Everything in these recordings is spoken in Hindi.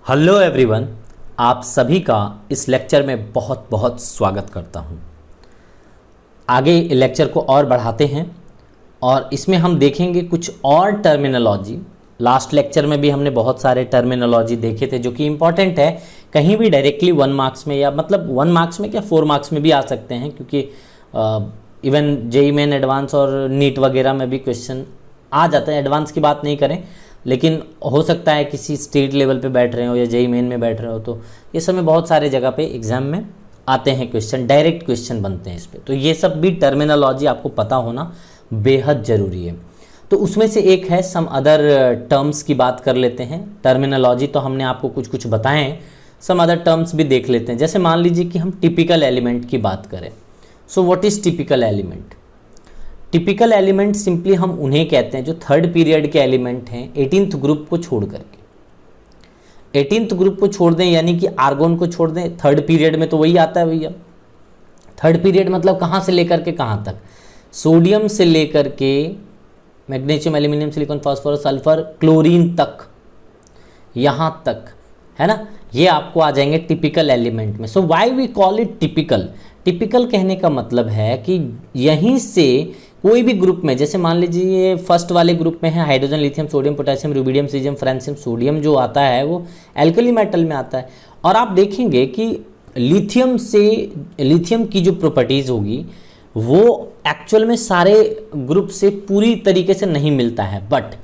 हेलो एवरीवन, आप सभी का इस लेक्चर में बहुत बहुत स्वागत करता हूं। आगे लेक्चर को और बढ़ाते हैं और इसमें हम देखेंगे कुछ और टर्मिनोलॉजी। लास्ट लेक्चर में भी हमने बहुत सारे टर्मिनोलॉजी देखे थे जो कि इम्पॉर्टेंट है, कहीं भी डायरेक्टली 1 मार्क्स में या मतलब 1 मार्क्स में क्या 4 मार्क्स में भी आ सकते हैं, क्योंकि इवन जेईई मेन एडवांस और नीट वगैरह में भी क्वेश्चन आ जाते हैं। एडवांस की बात नहीं करें, लेकिन हो सकता है किसी स्टेट लेवल पे बैठ रहे हो या जेईई मेन में बैठ रहे हो, तो ये सब में बहुत सारे जगह पे एग्जाम में आते हैं क्वेश्चन, डायरेक्ट क्वेश्चन बनते हैं इस पे। तो ये सब भी टर्मिनोलॉजी आपको पता होना बेहद ज़रूरी है। तो उसमें से एक है सम अदर टर्म्स की बात कर लेते हैं। टर्मिनोलॉजी तो हमने आपको कुछ कुछ बताए हैं, सम अदर टर्म्स भी देख लेते हैं। जैसे मान लीजिए कि हम टिपिकल एलिमेंट की बात करें। So what is typical element? Typical element simply हम उन्हें कहते हैं जो थर्ड पीरियड के एलिमेंट हैं 18th ग्रुप को छोड़ करके। 18th ग्रुप को छोड़ दें यानी कि आर्गोन को छोड़ दें, थर्ड पीरियड में तो वही आता है भैया। थर्ड पीरियड मतलब कहाँ से लेकर के कहाँ तक? सोडियम से लेकर के magnesium, aluminium, silicon, phosphorus, sulphur, chlorine तक, यहाँ तक है ना। ये आपको आ जाएंगे टिपिकल एलिमेंट में। So why we call it typical? Typical कहने का मतलब है कि यहीं से कोई भी ग्रुप में, जैसे मान लीजिए फर्स्ट वाले ग्रुप में है hydrogen, lithium, sodium, potassium, rubidium, caesium, francium. Sodium जो आता है वो एल्कली मेटल में आता है। और आप देखेंगे कि लिथियम की जो प्रॉपर्टीज़ होगी वो एक्चुअल में सारे ग्रुप से पूरी तरीके से नहीं मिलता है, बट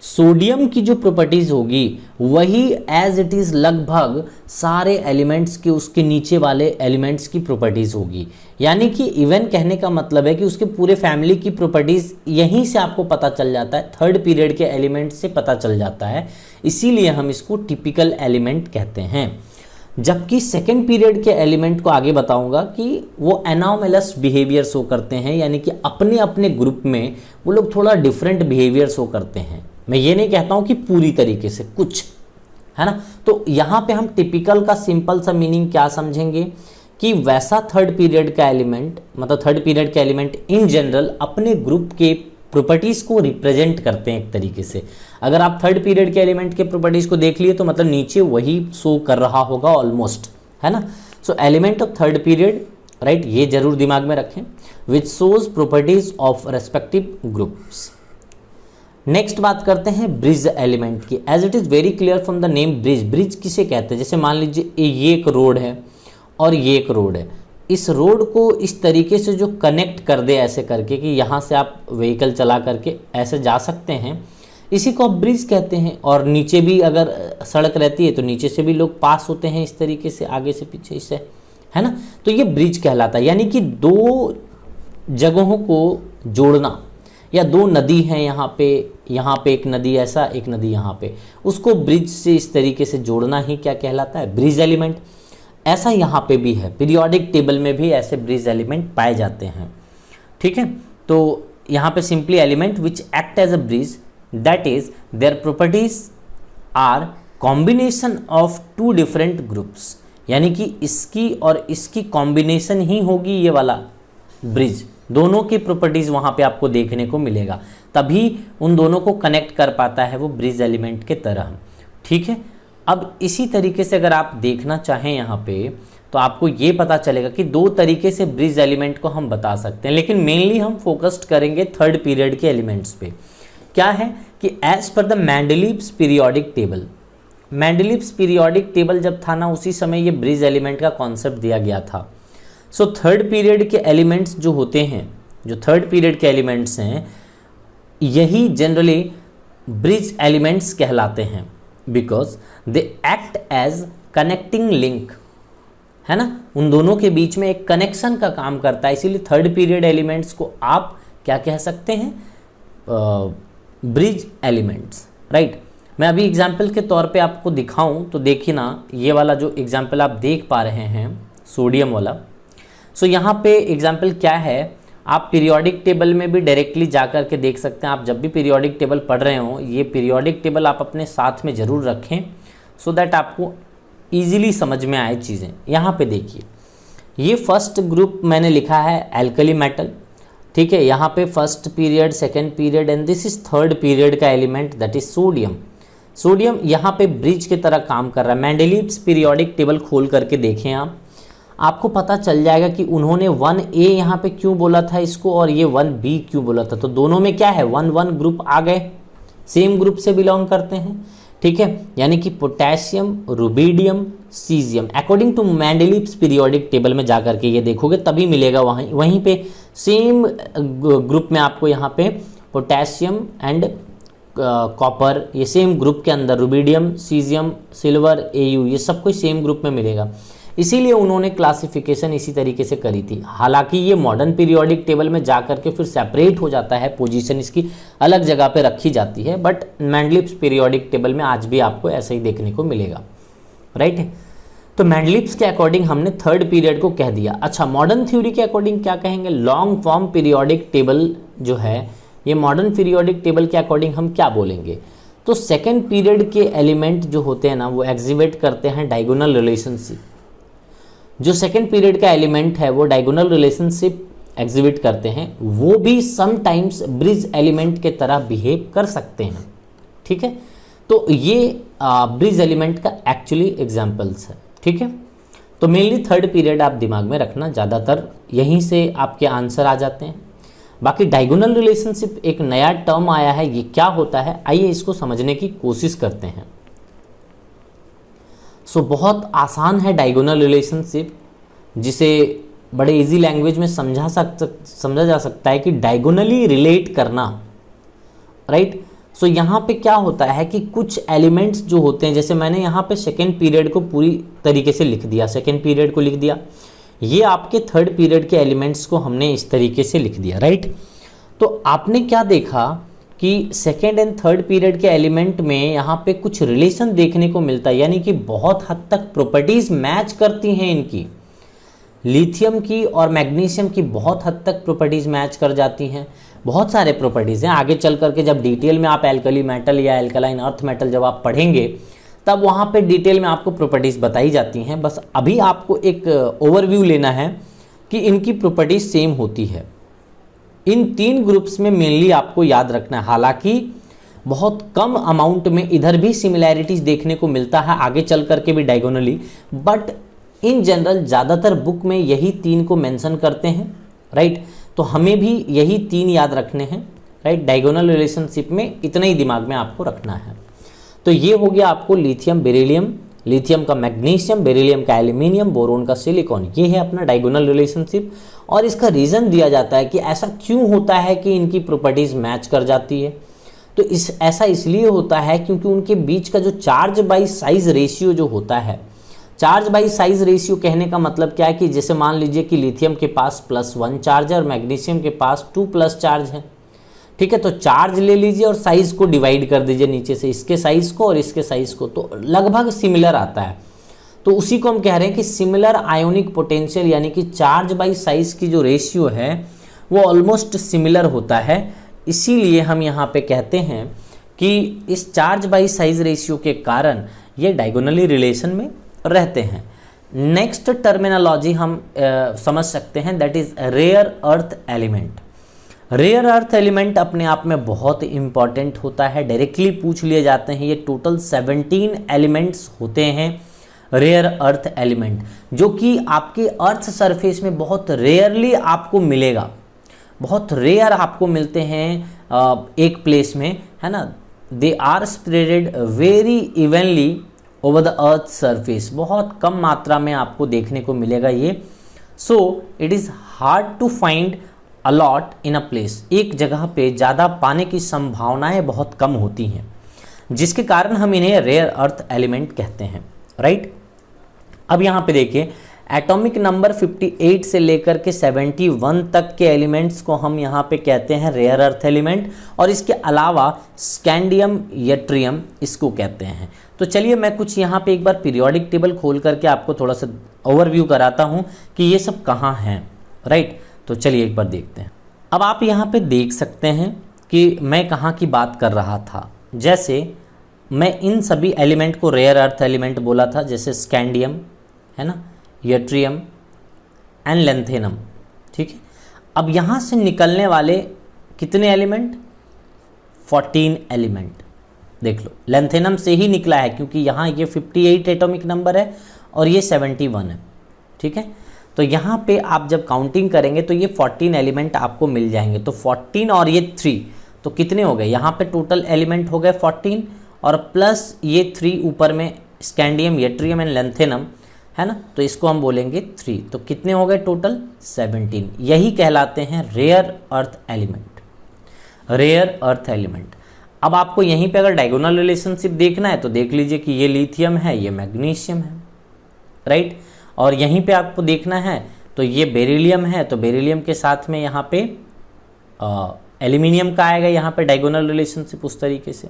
सोडियम की जो प्रॉपर्टीज होगी वही एज इट इज़ लगभग सारे एलिमेंट्स के उसके नीचे वाले एलिमेंट्स की प्रॉपर्टीज होगी। यानी कि इवन कहने का मतलब है कि उसके पूरे फैमिली की प्रॉपर्टीज यहीं से आपको पता चल जाता है, थर्ड पीरियड के एलिमेंट से पता चल जाता है। इसीलिए हम इसको टिपिकल एलिमेंट कहते हैं। जबकि सेकेंड पीरियड के एलिमेंट को आगे बताऊंगा कि वो एनॉमलस बिहेवियर शो करते हैं, यानी कि अपने अपने ग्रुप में वो लोग थोड़ा डिफरेंट बिहेवियर शो करते हैं। मैं ये नहीं कहता हूं कि पूरी तरीके से, कुछ है ना। तो यहाँ पे हम टिपिकल का सिंपल सा मीनिंग क्या समझेंगे कि वैसा थर्ड पीरियड का एलिमेंट, मतलब थर्ड पीरियड के एलिमेंट इन जनरल अपने ग्रुप के प्रॉपर्टीज को रिप्रेजेंट करते हैं एक तरीके से। अगर आप थर्ड पीरियड के एलिमेंट के प्रॉपर्टीज को देख लिए तो मतलब नीचे वही शो कर रहा होगा ऑलमोस्ट, है ना। So element of third period, right, ये जरूर दिमाग में रखें, which shows properties of respective groups. Next बात करते हैं ब्रिज एलिमेंट की। As it is very clear from the name bridge. Bridge किसे कहते हैं? जैसे मान लीजिए ये एक रोड है और ये एक रोड है। इस रोड को इस तरीके से जो कनेक्ट कर दे ऐसे करके कि यहाँ से आप व्हीकल चला करके ऐसे जा सकते हैं, इसी को आप ब्रिज कहते हैं। और नीचे भी अगर सड़क रहती है तो नीचे से भी लोग पास होते हैं इस तरीके से, आगे से पीछे से, है ना। तो ये ब्रिज कहलाता है। यानी कि दो जगहों को जोड़ना, या दो नदी हैं यहाँ पे एक नदी ऐसा, एक नदी यहाँ पे, उसको ब्रिज से इस तरीके से जोड़ना ही क्या कहलाता है? Bridge element. ऐसा यहाँ पे भी है, पीरियोडिक टेबल में भी ऐसे ब्रिज एलिमेंट पाए जाते हैं, ठीक है। तो यहाँ पे simply element which act as a bridge, that is their properties are combination of two different groups. यानी कि इसकी और इसकी कॉम्बिनेशन ही होगी ये वाला ब्रिज। दोनों की प्रॉपर्टीज वहां पे आपको देखने को मिलेगा, तभी उन दोनों को कनेक्ट कर पाता है वो ब्रिज एलिमेंट के तरह, ठीक है। अब इसी तरीके से अगर आप देखना चाहें यहाँ पे तो आपको ये पता चलेगा कि दो तरीके से ब्रिज एलिमेंट को हम बता सकते हैं, लेकिन मेनली हम फोकस्ड करेंगे थर्ड पीरियड के एलिमेंट्स पे। क्या है कि as per the Mendeleev's periodic table, Mendeleev's periodic table जब था ना, उसी समय ये ब्रिज एलिमेंट का कॉन्सेप्ट दिया गया था। सो थर्ड पीरियड के एलिमेंट्स जो होते हैं, जो थर्ड पीरियड के एलिमेंट्स हैं, यही जनरली ब्रिज एलिमेंट्स कहलाते हैं, because they act as connecting link, है ना। उन दोनों के बीच में एक कनेक्शन का काम करता है, इसीलिए थर्ड पीरियड एलिमेंट्स को आप क्या कह सकते हैं? Bridge elements, right. मैं अभी एग्जाम्पल के तौर पे आपको दिखाऊं तो देखिए ना, ये वाला जो एग्जाम्पल आप देख पा रहे हैं सोडियम वाला। सो यहाँ पे एग्जाम्पल क्या है, आप पीरियोडिक टेबल में भी डायरेक्टली जा कर के देख सकते हैं। आप जब भी पीरियोडिक टेबल पढ़ रहे हो, ये पीरियोडिक टेबल आप अपने साथ में ज़रूर रखें, सो दैट आपको ईजिली समझ में आए चीज़ें। यहाँ पे देखिए, ये फर्स्ट ग्रुप मैंने लिखा है एल्कली मेटल, ठीक है। यहाँ पे first period, second period and this is third period का element, that is sodium. Sodium यहाँ पे ब्रिज की तरह काम कर रहा है। मेंडलीव्स पीरियोडिक टेबल खोल करके देखें आप, आपको पता चल जाएगा कि उन्होंने 1A यहाँ पे क्यों बोला था इसको और ये 1B क्यों बोला था। तो दोनों में क्या है, 1 ग्रुप आ गए, सेम ग्रुप से बिलोंग करते हैं, ठीक है। यानी कि potassium, rubidium, caesium, according to Mendeleev's periodic table में जाकर के ये देखोगे तभी मिलेगा। वहीं पे सेम ग्रुप में आपको यहाँ पे पोटेशियम एंड कॉपर, ये सेम ग्रुप के अंदर रुबिडियम, सीजियम, सिल्वर, AU, ये सब कुछ सेम ग्रुप में मिलेगा। इसीलिए उन्होंने क्लासिफिकेशन इसी तरीके से करी थी। हालांकि ये मॉडर्न पीरियोडिक टेबल में जाकर के फिर सेपरेट हो जाता है, पोजीशन इसकी अलग जगह पे रखी जाती है, बट मेंडलीव्स पीरियोडिक टेबल में आज भी आपको ऐसा ही देखने को मिलेगा, राइट है। तो मेंडलीव्स के अकॉर्डिंग हमने थर्ड पीरियड को कह दिया। अच्छा, मॉडर्न थ्योरी के अकॉर्डिंग क्या कहेंगे, लॉन्ग फॉर्म पीरियोडिक टेबल जो है, ये मॉडर्न पीरियोडिक टेबल के अकॉर्डिंग हम क्या बोलेंगे। तो सेकेंड पीरियड के एलिमेंट जो होते हैं ना, वो एग्जिबिट करते हैं डायगोनल रिलेशनशिप। जो सेकेंड पीरियड का एलिमेंट है वो डायगोनल रिलेशनशिप एग्जिबिट करते हैं, वो भी समटाइम्स ब्रिज एलिमेंट के तरह बिहेव कर सकते हैं, ठीक है। तो ये ब्रिज एलिमेंट का एक्चुअली एग्जाम्पल्स है, ठीक है। तो मेनली थर्ड पीरियड आप दिमाग में रखना, ज़्यादातर यहीं से आपके आंसर आ जाते हैं। बाकी डायगोनल रिलेशनशिप एक नया टर्म आया है, ये क्या होता है, आइए इसको समझने की कोशिश करते हैं। सो बहुत आसान है डायगोनल रिलेशनशिप, जिसे बड़े इजी लैंग्वेज में समझा जा सकता है कि डायगोनली रिलेट करना, राइट। सो यहाँ पे क्या होता है कि कुछ एलिमेंट्स जो होते हैं, जैसे मैंने यहाँ पे सेकेंड पीरियड को पूरी तरीके से लिख दिया, सेकेंड पीरियड को लिख दिया, ये आपके थर्ड पीरियड के एलिमेंट्स को हमने इस तरीके से लिख दिया, राइट। तो आपने क्या देखा कि सेकेंड एंड थर्ड पीरियड के एलिमेंट में यहाँ पे कुछ रिलेशन देखने को मिलता है, यानी कि बहुत हद तक प्रॉपर्टीज मैच करती हैं इनकी। लिथियम की और मैग्नीशियम की बहुत हद तक प्रॉपर्टीज मैच कर जाती हैं। बहुत सारे प्रॉपर्टीज हैं, आगे चल करके जब डिटेल में आप एल्कली मेटल या एल्कलाइन अर्थ मेटल जब आप पढ़ेंगे तब वहाँ पे डिटेल में आपको प्रॉपर्टीज बताई जाती हैं। बस अभी आपको एक ओवरव्यू लेना है कि इनकी प्रॉपर्टीज सेम होती है। इन तीन ग्रुप्स में मेनली आपको याद रखना है, हालांकि बहुत कम अमाउंट में इधर भी सिमिलैरिटीज देखने को मिलता है आगे चल करके भी डायगोनली, बट इन जनरल ज़्यादातर बुक में यही तीन को मेंशन करते हैं, राइट। तो हमें भी यही तीन याद रखने हैं, राइट। डायगोनल रिलेशनशिप में इतना ही दिमाग में आपको रखना है। तो ये हो गया आपको लिथियम बेरिलियम, लिथियम का मैग्नीशियम, बेरिलियम का एल्यूमिनियम, बोरोन का सिलिकॉन, ये है अपना डायगोनल रिलेशनशिप। और इसका रीज़न दिया जाता है कि ऐसा क्यों होता है कि इनकी प्रॉपर्टीज़ मैच कर जाती है। तो ऐसा इसलिए होता है क्योंकि उनके बीच का जो चार्ज बाई साइज रेशियो जो होता है, चार्ज बाई साइज रेशियो कहने का मतलब क्या है कि जैसे मान लीजिए कि लिथियम के पास +1 चार्ज है और मैग्नीशियम के पास 2+ चार्ज है, ठीक है। तो चार्ज ले लीजिए और साइज को डिवाइड कर दीजिए नीचे से, इसके साइज को और इसके साइज को, तो लगभग सिमिलर आता है। तो उसी को हम कह रहे हैं कि सिमिलर आयोनिक पोटेंशियल, यानी कि चार्ज बाई साइज की जो रेशियो है वो ऑलमोस्ट सिमिलर होता है। इसीलिए हम यहाँ पे कहते हैं कि इस चार्ज बाई साइज रेशियो के कारण ये डायगोनली रिलेशन में रहते हैं। नेक्स्ट टर्मिनोलॉजी हम समझ सकते हैं, that is rare earth element. Rare earth element अपने आप में बहुत इंपॉर्टेंट होता है, डायरेक्टली पूछ लिए जाते हैं। ये टोटल 17 एलिमेंट्स होते हैं रेयर अर्थ एलिमेंट, जो कि आपके अर्थ सरफेस में बहुत रेयरली आपको मिलेगा, बहुत रेयर आपको मिलते हैं एक प्लेस में, है ना। They are spreaded very evenly over the earth surface, बहुत कम मात्रा में आपको देखने को मिलेगा ये। So it is hard to find a lot in a place, एक जगह पे ज़्यादा पाने की संभावनाएं बहुत कम होती हैं, जिसके कारण हम इन्हें रेयर अर्थ एलिमेंट कहते हैं, राइट। अब यहाँ पे देखिए, एटॉमिक नंबर 58 से लेकर के 71 तक के एलिमेंट्स को हम यहाँ पे कहते हैं रेयर अर्थ एलिमेंट, और इसके अलावा स्कैंडियम, यट्रियम इसको कहते हैं। तो चलिए मैं कुछ यहाँ पे एक बार पीरियोडिक टेबल खोल करके आपको थोड़ा सा ओवरव्यू कराता हूँ कि ये सब कहाँ हैं, राइट। तो चलिए एक बार देखते हैं। अब आप यहाँ पे देख सकते हैं कि मैं कहाँ की बात कर रहा था। जैसे मैं इन सभी एलिमेंट को रेयर अर्थ एलिमेंट बोला था, जैसे स्कैंडियम है ना, यट्रियम एंड लेंथेनम, ठीक है। अब यहाँ से निकलने वाले कितने एलिमेंट, 14 एलिमेंट। देख लो लेंथेनम से ही निकला है, क्योंकि यहाँ ये 58 एटॉमिक नंबर है और ये 71 है, ठीक है। तो यहाँ पे आप जब काउंटिंग करेंगे तो ये 14 एलिमेंट आपको मिल जाएंगे। तो 14 और ये 3 तो कितने हो गए, यहाँ पे टोटल एलिमेंट हो गए 14 और प्लस ये 3 ऊपर में स्कैंडियम, यट्रियम एंड लेंथेनम है ना, तो इसको हम बोलेंगे 3। तो कितने हो गए टोटल 17। यही कहलाते हैं rare earth element, rare earth element. अब आपको यहीं पे अगर डायगोनल रिलेशनशिप देखना है तो देख लीजिए कि ये लिथियम है, ये मैग्नीशियम है, राइट। और यहीं पे आपको देखना है तो ये बेरिलियम है, तो बेरिलियम के साथ में यहाँ पे एल्यूमिनियम का आएगा यहाँ पे डायगोनल रिलेशनशिप उस तरीके से।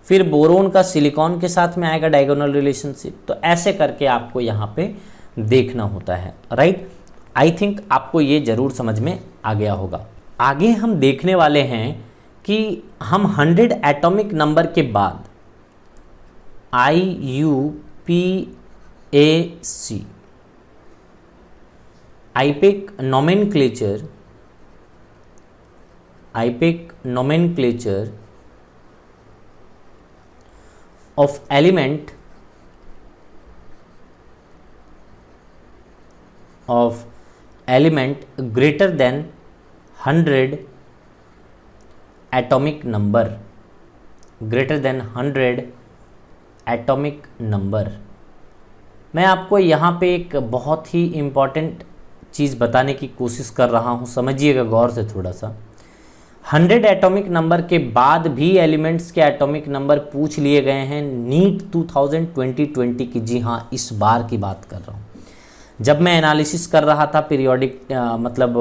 फिर बोरोन का सिलिकॉन के साथ में आएगा डायगोनल रिलेशनशिप। तो ऐसे करके आपको यहाँ पे देखना होता है, राइट। आई थिंक आपको ये जरूर समझ में आ गया होगा। आगे हम देखने वाले हैं कि हम 100 एटॉमिक नंबर के बाद IUPAC IUPAC nomenclature of element greater than 100 atomic number, greater than 100 atomic number। मैं आपको यहाँ पे एक बहुत ही इम्पॉर्टेंट चीज़ बताने की कोशिश कर रहा हूँ, समझिएगा गौर से थोड़ा सा। 100 एटॉमिक नंबर के बाद भी एलिमेंट्स के एटॉमिक नंबर पूछ लिए गए हैं नीट 2020 की। जी हाँ, इस बार की बात कर रहा हूँ। जब मैं एनालिसिस कर रहा था पीरियोडिक मतलब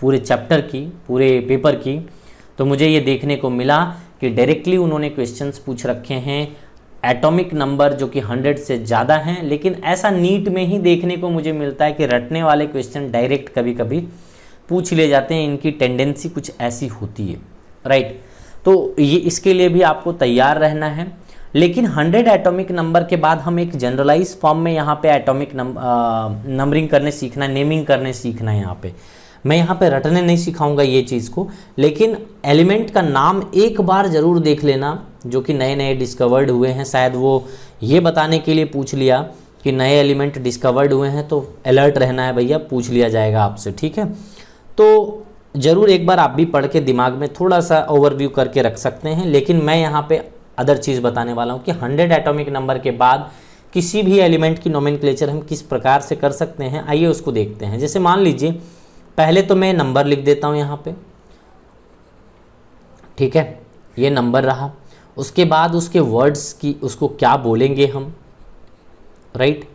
पूरे चैप्टर की, पूरे पेपर की, तो मुझे ये देखने को मिला कि डायरेक्टली उन्होंने क्वेश्चंस पूछ रखे हैं एटॉमिक नंबर जो कि 100 से ज़्यादा हैं। लेकिन ऐसा नीट में ही देखने को मुझे मिलता है कि रटने वाले क्वेश्चन डायरेक्ट कभी कभी पूछ ले जाते हैं, इनकी टेंडेंसी कुछ ऐसी होती है, राइट। तो ये इसके लिए भी आपको तैयार रहना है। लेकिन 100 एटॉमिक नंबर के बाद हम एक जनरलाइज फॉर्म में यहाँ पे एटॉमिक नंबरिंग करने सीखना है, नेमिंग करने सीखना है। यहाँ पे मैं यहाँ पे रटने नहीं सिखाऊंगा ये चीज़ को, लेकिन एलिमेंट का नाम एक बार ज़रूर देख लेना जो कि नए नए डिस्कवर्ड हुए हैं। शायद वो ये बताने के लिए पूछ लिया कि नए एलिमेंट डिस्कवर्ड हुए हैं, तो अलर्ट रहना है भैया, पूछ लिया जाएगा आपसे, ठीक है। तो ज़रूर एक बार आप भी पढ़ के दिमाग में थोड़ा सा ओवरव्यू करके रख सकते हैं। लेकिन मैं यहाँ पे अदर चीज़ बताने वाला हूँ कि 100 एटॉमिक नंबर के बाद किसी भी एलिमेंट की नोमेनक्लेचर हम किस प्रकार से कर सकते हैं, आइए उसको देखते हैं। जैसे मान लीजिए पहले तो मैं नंबर लिख देता हूँ यहाँ पे, ठीक है, ये नंबर रहा। उसके बाद उसके वर्ड्स की उसको क्या बोलेंगे हम, राइट,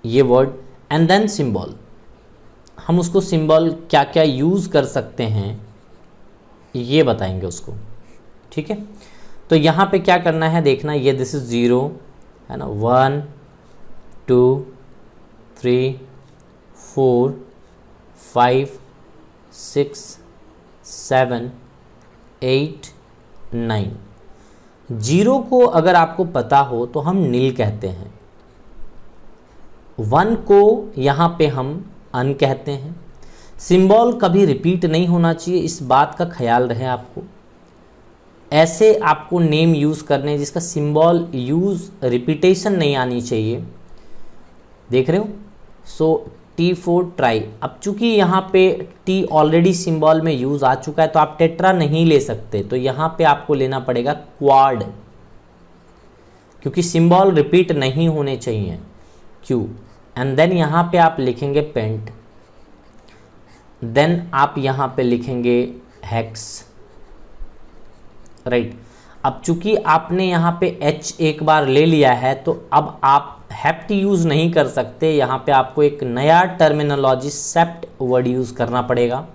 ये वर्ड, एंड देन सिंबल। हम उसको सिंबल क्या क्या यूज़ कर सकते हैं ये बताएंगे उसको, ठीक है। तो यहाँ पे क्या करना है देखना, ये दिस इज 0 है ना, 1 2 3 4 5 6 7 8 9। 0 को अगर आपको पता हो तो हम नील कहते हैं, 1 को यहाँ पे हम अन कहते हैं। सिंबल कभी रिपीट नहीं होना चाहिए, इस बात का ख्याल रहे आपको। ऐसे आपको नेम यूज़ करने जिसका सिंबल यूज़ रिपीटेशन नहीं आनी चाहिए, देख रहे हो। सो T4 ट्राई, अब चूंकि यहाँ पे T ऑलरेडी सिंबल में यूज़ आ चुका है तो आप टेट्रा नहीं ले सकते, तो यहाँ पे आपको लेना पड़ेगा क्वाड, क्योंकि सिंबल रिपीट नहीं होने चाहिए, Q। एंड देन यहाँ पे आप लिखेंगे पेंट, देन आप यहाँ पे लिखेंगे हेक्स, राइट। अब चूंकि आपने यहाँ पे H एक बार ले लिया है तो अब आप हेप्ट यूज़ नहीं कर सकते, यहाँ पे आपको एक नया टर्मिनोलॉजी सेप्ट वर्ड यूज़ करना पड़ेगा,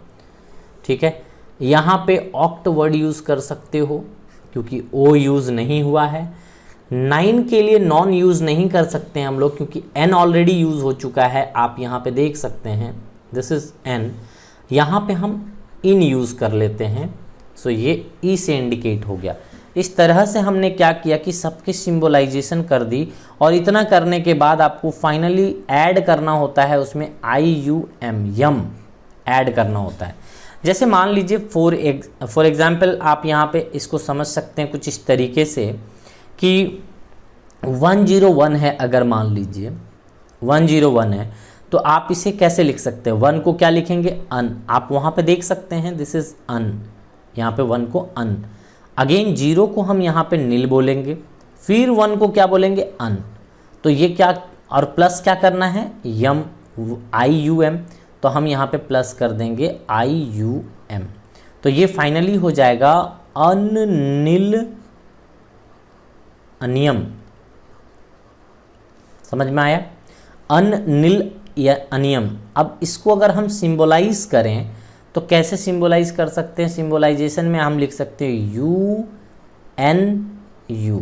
ठीक है। यहाँ पे ऑक्ट वर्ड यूज़ कर सकते हो क्योंकि O यूज़ नहीं हुआ है। 9 के लिए नॉन यूज़ नहीं कर सकते हैं हम लोग क्योंकि N ऑलरेडी यूज़ हो चुका है, आप यहाँ पे देख सकते हैं दिस इज़ N। यहाँ पे हम इन यूज़ कर लेते हैं, सो ये ई से इंडिकेट हो गया। इस तरह से हमने क्या किया कि सबकी सिंबलाइजेशन कर दी, और इतना करने के बाद आपको फाइनली ऐड करना होता है उसमें IUM, यम ऐड करना होता है। जैसे मान लीजिए फॉर एग्जाम्पल आप यहाँ पे इसको समझ सकते हैं कुछ इस तरीके से कि 101 है, अगर मान लीजिए 101 है, तो आप इसे कैसे लिख सकते हैं? 1 को क्या लिखेंगे? अन। आप वहाँ पे देख सकते हैं, दिस इज अन, यहाँ पे 1 को अन। अगेन 0 को हम यहाँ पे नील बोलेंगे, फिर 1 को क्या बोलेंगे? अन। तो ये क्या, और प्लस क्या करना है? यम, IUM, तो हम यहाँ पे प्लस कर देंगे IUM। तो ये फाइनली हो जाएगा अनिल अनियम। समझ में आया? अनिल या अनियम। अब इसको अगर हम सिंबलाइज करें तो कैसे सिंबलाइज कर सकते हैं? सिंबलाइजेशन में हम लिख सकते हैं UNU।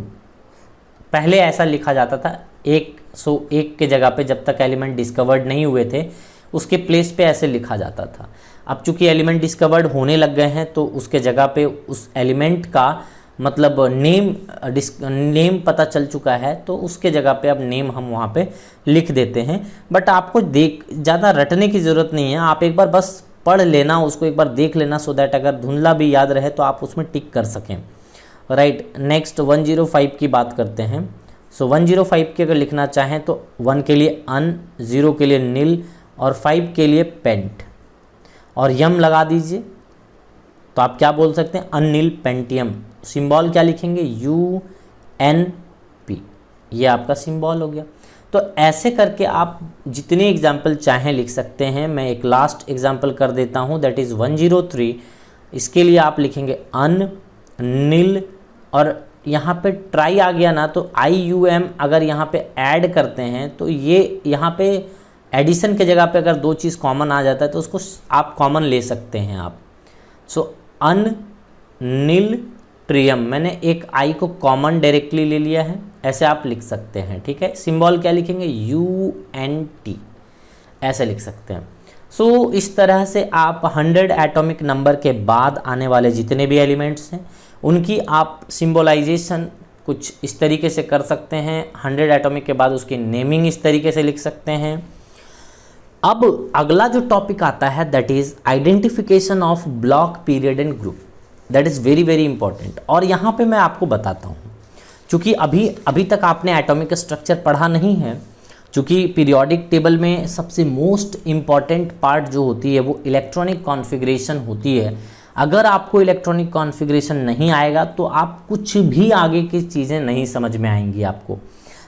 पहले ऐसा लिखा जाता था, 101 के जगह पे, जब तक एलिमेंट डिस्कवर्ड नहीं हुए थे उसके प्लेस पे ऐसे लिखा जाता था। अब चूंकि एलिमेंट डिस्कवर्ड होने लग गए हैं तो उसके जगह पे उस एलिमेंट का मतलब नेम पता चल चुका है, तो उसके जगह पे अब नेम हम वहाँ पे लिख देते हैं। बट आपको ज़्यादा रटने की ज़रूरत नहीं है, आप एक बार बस पढ़ लेना, उसको एक बार देख लेना, सो दैट अगर धुंधला भी याद रहे तो आप उसमें टिक कर सकें। राइट, नेक्स्ट 105 की बात करते हैं। सो 105 के अगर लिखना चाहें तो 1 के लिए अन, 0 के लिए नील और 5 के लिए पेंट, और यम लगा दीजिए तो आप क्या बोल सकते हैं? अनिल पेंटियम। सिंबल क्या लिखेंगे? UNP, ये आपका सिंबल हो गया। तो ऐसे करके आप जितने एग्जाम्पल चाहें लिख सकते हैं। मैं एक लास्ट एग्जाम्पल कर देता हूँ, दैट इज़ 103। इसके लिए आप लिखेंगे अन, नील, और यहाँ पे ट्राई आ गया ना तो IUM अगर यहाँ पे ऐड करते हैं तो ये यहाँ पे एडिशन के जगह पे अगर दो चीज़ कॉमन आ जाता है तो उसको आप कॉमन ले सकते हैं आप। सो अन नील ट्रियम, मैंने एक आई को कॉमन डायरेक्टली ले लिया है, ऐसे आप लिख सकते हैं। ठीक है, सिंबल क्या लिखेंगे? UNT, ऐसे लिख सकते हैं। सो इस तरह से आप 100 एटॉमिक नंबर के बाद आने वाले जितने भी एलिमेंट्स हैं उनकी आप सिंबलाइजेशन कुछ इस तरीके से कर सकते हैं। 100 एटॉमिक के बाद उसकी नेमिंग इस तरीके से लिख सकते हैं। अब अगला जो टॉपिक आता है that is identification of block, period and group. That is very very important. और यहाँ पे मैं आपको बताता हूँ, चूँकि अभी तक आपने एटॉमिक स्ट्रक्चर पढ़ा नहीं है, चूँकि पीरियोडिक टेबल में सबसे मोस्ट इम्पॉर्टेंट पार्ट जो होती है वो इलेक्ट्रॉनिक कॉन्फ़िगरेशन होती है। अगर आपको इलेक्ट्रॉनिक कॉन्फ़िगरेशन नहीं आएगा तो आप कुछ भी आगे की चीज़ें नहीं समझ में आएंगी आपको।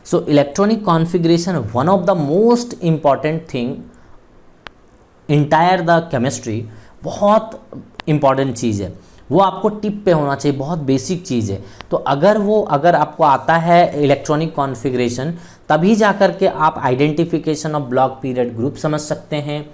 So electronic configuration one of the most important thing entire the chemistry, बहुत इम्पॉर्टेंट चीज़ है, वो आपको टिप पे होना चाहिए, बहुत बेसिक चीज़ है। तो अगर आपको आता है इलेक्ट्रॉनिक कॉन्फ़िगरेशन, तभी जाकर के आप identification of block, period, group समझ सकते हैं,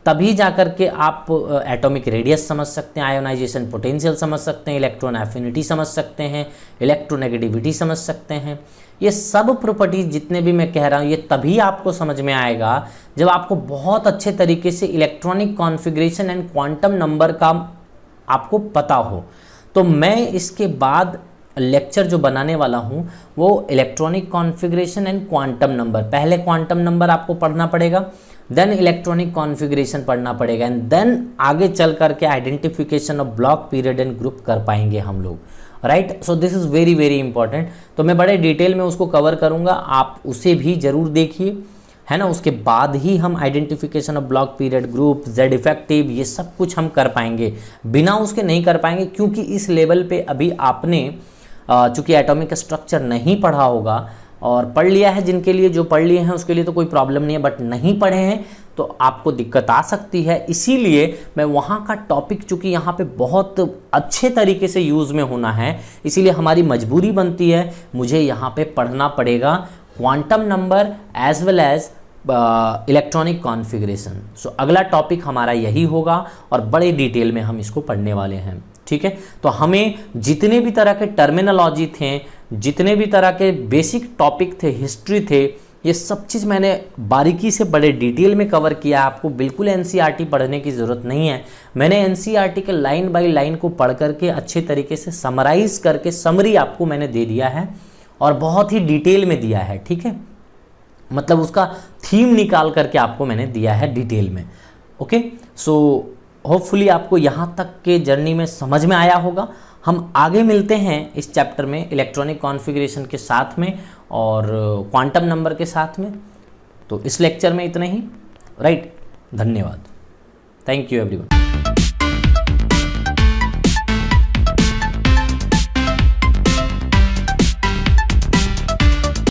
तभी जाकर के आप एटॉमिक रेडियस समझ सकते हैं, आयोनाइजेशन पोटेंशियल समझ सकते हैं, इलेक्ट्रॉन एफिनिटी समझ सकते हैं, इलेक्ट्रोनेगेटिविटी समझ सकते हैं। ये सब प्रॉपर्टीज जितने भी मैं कह रहा हूँ ये तभी आपको समझ में आएगा जब आपको बहुत अच्छे तरीके से electronic configuration and quantum number का आपको पता हो। तो मैं इसके बाद लेक्चर जो बनाने वाला हूँ वो electronic configuration and quantum number, पहले क्वांटम नंबर आपको पढ़ना पड़ेगा, देन इलेक्ट्रॉनिक कॉन्फ़िगरेशन पढ़ना पड़ेगा, एंड देन आगे चल करके identification of block, period and group कर पाएंगे हम लोग। Right, so this is very very important. तो मैं बड़े डिटेल में उसको कवर करूँगा, आप उसे भी ज़रूर देखिए, है ना। उसके बाद ही हम identification of block, period, group, Z effective, ये सब कुछ हम कर पाएंगे, बिना उसके नहीं कर पाएंगे, क्योंकि इस लेवल पे अभी आपने चूँकि एटॉमिक स्ट्रक्चर नहीं पढ़ा होगा, और पढ़ लिया है जिनके लिए, जो पढ़ लिए हैं उसके लिए तो कोई प्रॉब्लम नहीं है, बट नहीं पढ़े हैं तो आपको दिक्कत आ सकती है। इसीलिए मैं वहाँ का टॉपिक, चूँकि यहाँ पे बहुत अच्छे तरीके से यूज़ में होना है, इसीलिए हमारी मजबूरी बनती है, मुझे यहाँ पे पढ़ना पड़ेगा quantum number as well as electronic configuration. So अगला टॉपिक हमारा यही होगा और बड़े डिटेल में हम इसको पढ़ने वाले हैं। ठीक है, तो हमें जितने भी तरह के टर्मिनोलॉजी थे, जितने भी तरह के बेसिक टॉपिक थे, हिस्ट्री थे, ये सब चीज़ मैंने बारीकी से बड़े डिटेल में कवर किया। आपको बिल्कुल एनसीईआरटी पढ़ने की ज़रूरत नहीं है। मैंने एनसीईआरटी के लाइन बाय लाइन को पढ़ करके अच्छे तरीके से समराइज करके समरी आपको मैंने दे दिया है और बहुत ही डिटेल में दिया है। ठीक है, मतलब उसका थीम निकाल करके आपको मैंने दिया है डिटेल में। ओके, सो होपफुली आपको यहाँ तक के जर्नी में समझ में आया होगा। हम आगे मिलते हैं इस चैप्टर में इलेक्ट्रॉनिक कॉन्फ़िगरेशन के साथ में और क्वांटम नंबर के साथ में। तो इस लेक्चर में इतना ही, राइट। धन्यवाद। Thank you everyone.